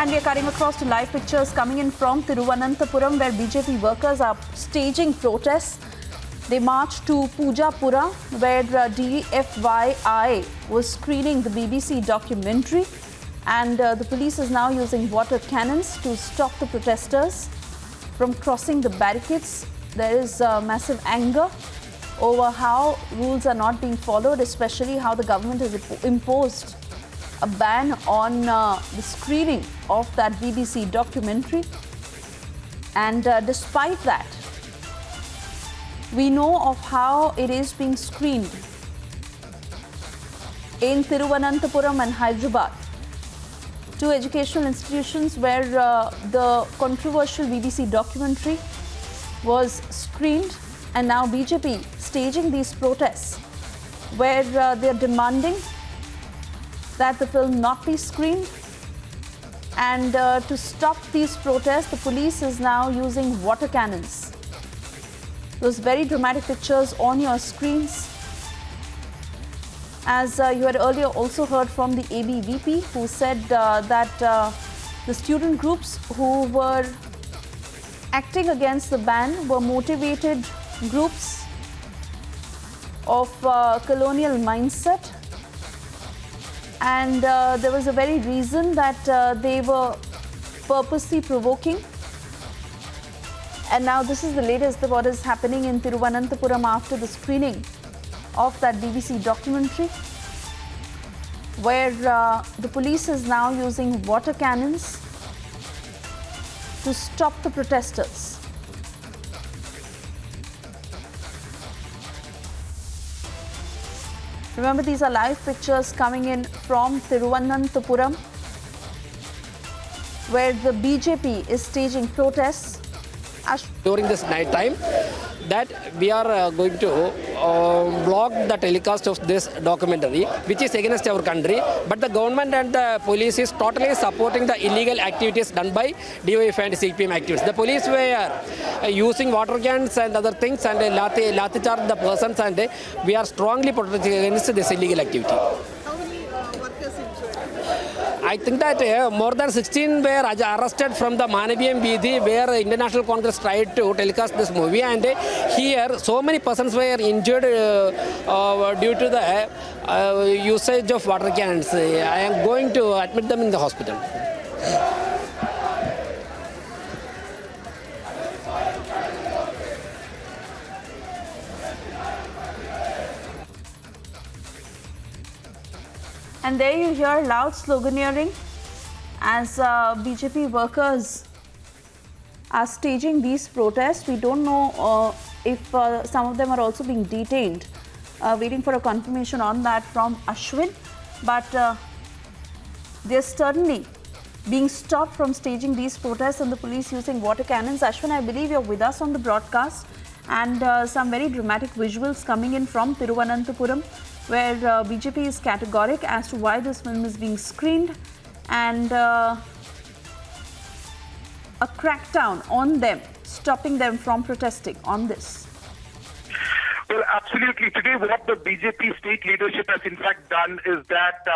And we are cutting across to live pictures coming in from Thiruvananthapuram, where BJP workers are staging protests. They marched to Pujapura, where DFYI was screening the BBC documentary. And the police is now using water cannons to stop the protesters from crossing the barricades. There is massive anger over how rules are not being followed, especially how the government has imposed a ban on the screening of that BBC documentary. And despite that, we know of how it is being screened in Thiruvananthapuram and Hyderabad, two educational institutions where the controversial BBC documentary was screened. And now BJP staging these protests where they are demanding that the film not be screened. And to stop these protests, the police is now using water cannons. Those very dramatic pictures on your screens. As you had earlier also heard from the ABVP, who said that the student groups who were acting against the ban were motivated groups of colonial mindset. And there was a very reason that they were purposely provoking. And now this is the latest of what is happening in Thiruvananthapuram after the screening of that BBC documentary, where the police is now using water cannons to stop the protesters. Remember, these are live pictures coming in from Thiruvananthapuram, where the BJP is staging protests. During this night time, that we are going to block the telecast of this documentary, which is against our country. But the government and the police is totally supporting the illegal activities done by DYF and CPM activists. The police were using water cans and other things and lathi charge the persons, and we are strongly protesting against this illegal activity. How many workers injured? I think that more than 16 were arrested from the Manaviyam Beedhi, where International Congress tried to telecast this movie, and here so many persons were injured due to the usage of water cannons. I am going to admit them in the hospital. And there you hear loud sloganeering as BJP workers are staging these protests. We don't know if some of them are also being detained. Waiting for a confirmation on that from Ashwin. But they're certainly being stopped from staging these protests and the police using water cannons. Ashwin, I believe you're with us on the broadcast, and some very dramatic visuals coming in from Thiruvananthapuram, where BJP is categoric as to why this film is being screened, and a crackdown on them, stopping them from protesting on this. Well, absolutely. Today, what the BJP state leadership has in fact done is that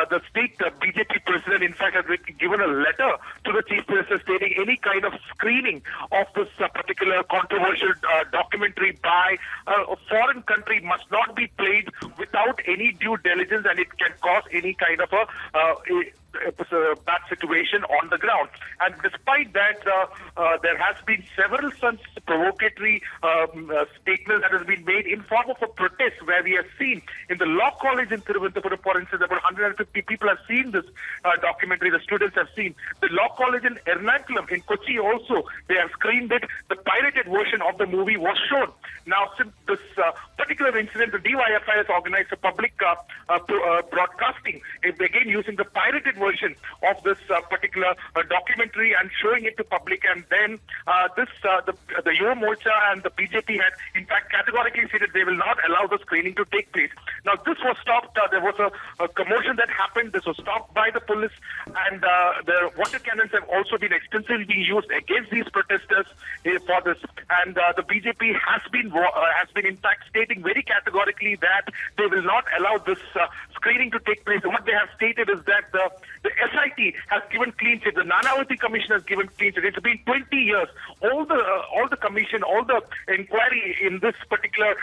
the state BJP president, in fact, has given a letter to the chief minister stating any kind of screening of this particular controversial documentary by a foreign country must not be played without any due diligence, and it can cause any kind of a bad situation on the ground. And despite that, there has been several such provocatory statements that has been made in form of a protest, where we have seen in the law college in Thiruvananthapuram, for instance, about 150 people have seen this documentary. The students have seen the law college in Ernakulam, in Kochi also. They have screened it. The pirated version of the movie was shown. Now, since this particular incident, the DYFI has organized a public broadcasting, again using the pirated version of this particular documentary and showing it to public. And then the Yuva Morcha and the BJP had in fact categorically stated they will not allow the screening to take place. Now this was stopped. There was a commotion that happened. This was stopped by the police, and the water cannons have also been extensively being used against these protesters for this. And the BJP has been in fact stating very categorically that they will not allow this screening to take place. What they have stated is that the SIT has given clean chit. The Nanavati Commission has given clean chit. It's been 20 years. All the commission, all the inquiry in this particular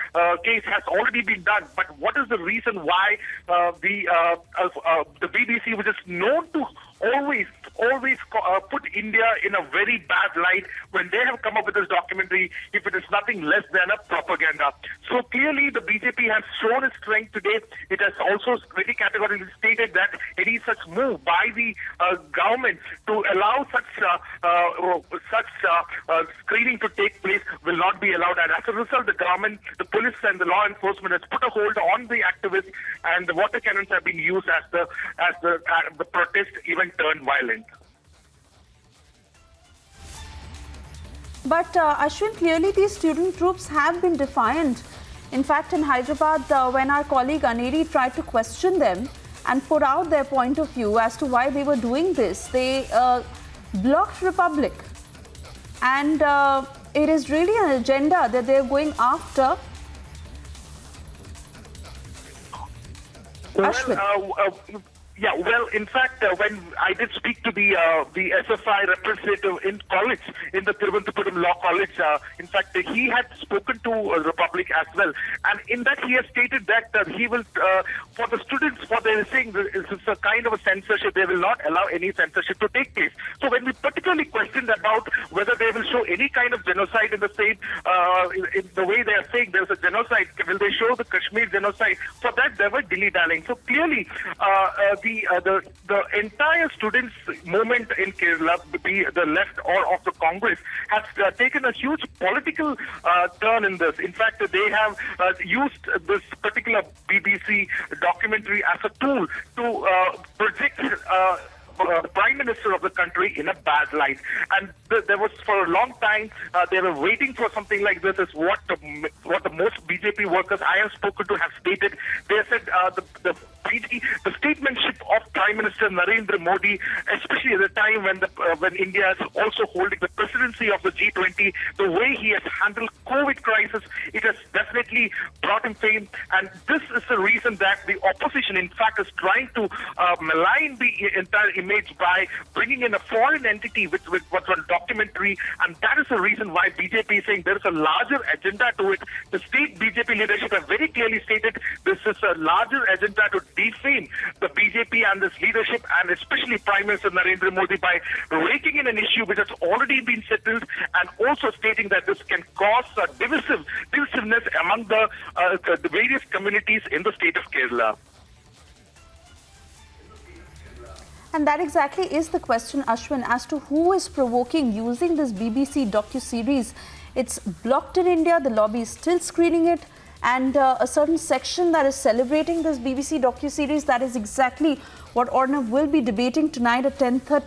case has already been done. But what is the reason why the BBC, which is known to always put India in a very bad light when they have come up with this documentary, if it is nothing less than a propaganda. So clearly the BJP has shown its strength today. It has also very categorically stated that any such move by the government to allow such screening to take place will not be allowed. And as a result, the government, the police and the law enforcement has put a hold on the activists, and the water cannons have been used as the protest even turned violent. But Ashwin, clearly these student groups have been defiant. In fact, in Hyderabad, when our colleague Aneri tried to question them and put out their point of view as to why they were doing this, they blocked Republic. And it is really an agenda that they're going after. Ashwin. Well, in fact, when I did speak to the SFI representative in college, in the Thiruvananthapuram Law College, in fact, he had spoken to Republic as well. And in that, he has stated that he will, for the students, what they are saying, this is a kind of a censorship. They will not allow any censorship to take place. So when we particularly questioned about whether they will show any kind of genocide in the same, in the way they are saying there's a genocide, will they show the Kashmir genocide? For that, they were dilly-dallying. So clearly, the entire students' movement in Kerala, be the left or of the Congress, has taken a huge political turn in this. In fact, they have used this particular BBC documentary as a tool to project the Prime Minister of the country in a bad light. And there was, for a long time, they were waiting for something like this, is what the most BJP workers I have spoken to have stated. They said the statesmanship of Prime Minister Narendra Modi, especially at the time when India is also holding the presidency of the G20, the way he has handled COVID crisis, it has definitely brought him fame. And this is the reason that the opposition, in fact, is trying to malign the entire image by bringing in a foreign entity with what's on documentary. And that is the reason why BJP is saying there is a larger agenda to it. The state BJP leadership have very clearly stated this is a larger agenda to defame the BJP and this leadership, and especially Prime Minister Narendra Modi, by raking in an issue which has already been settled, and also stating that this can cause divisiveness among the various communities in the state of Kerala. And that exactly is the question, Ashwin, as to who is provoking using this BBC docuseries. It's blocked in India, the lobby is still screening it, and a certain section that is celebrating this BBC docuseries, that is exactly what Ornav will be debating tonight at 10:30.